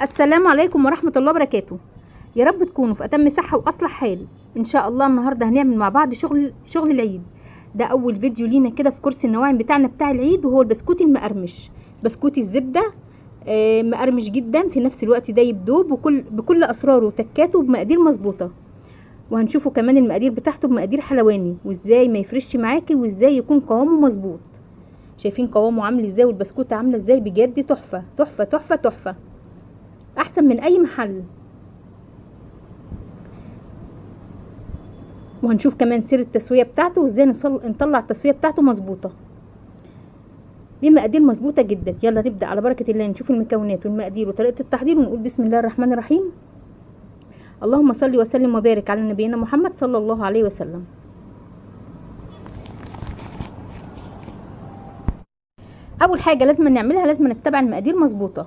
السلام عليكم ورحمة الله وبركاته. يا رب تكونوا في أتم صحة وأصلح حال إن شاء الله. النهاردة هنعمل مع بعض شغل العيد. ده أول فيديو لينا كده في كورس النواعم بتاعنا بتاع العيد، وهو البسكوت المقرمش، بسكوت الزبدة. مقرمش جدا في نفس الوقت دايب دوب، بكل أسراره وتكاته بمقادير مظبوطة. وهنشوفوا كمان المقادير بتاعته بمقادير حلواني، وازاي ما يفرش معاكي، وازاي يكون قوامه مظبوط. شايفين قوامه عامل ازاي والبسكوتة عاملة ازاي؟ بجد تحفة تحفة تحفة تحفة، احسن من اي محل. وهنشوف كمان سر التسويه بتاعته، وازاي نطلع التسويه بتاعته مظبوطه بمقادير مظبوطه جدا. يلا نبدا على بركه الله، نشوف المكونات والمقادير وطريقه التحضير، ونقول بسم الله الرحمن الرحيم. اللهم صل وسلم وبارك على نبينا محمد صلى الله عليه وسلم. اول حاجه لازم نعملها، لازم نتبع المقادير مظبوطه.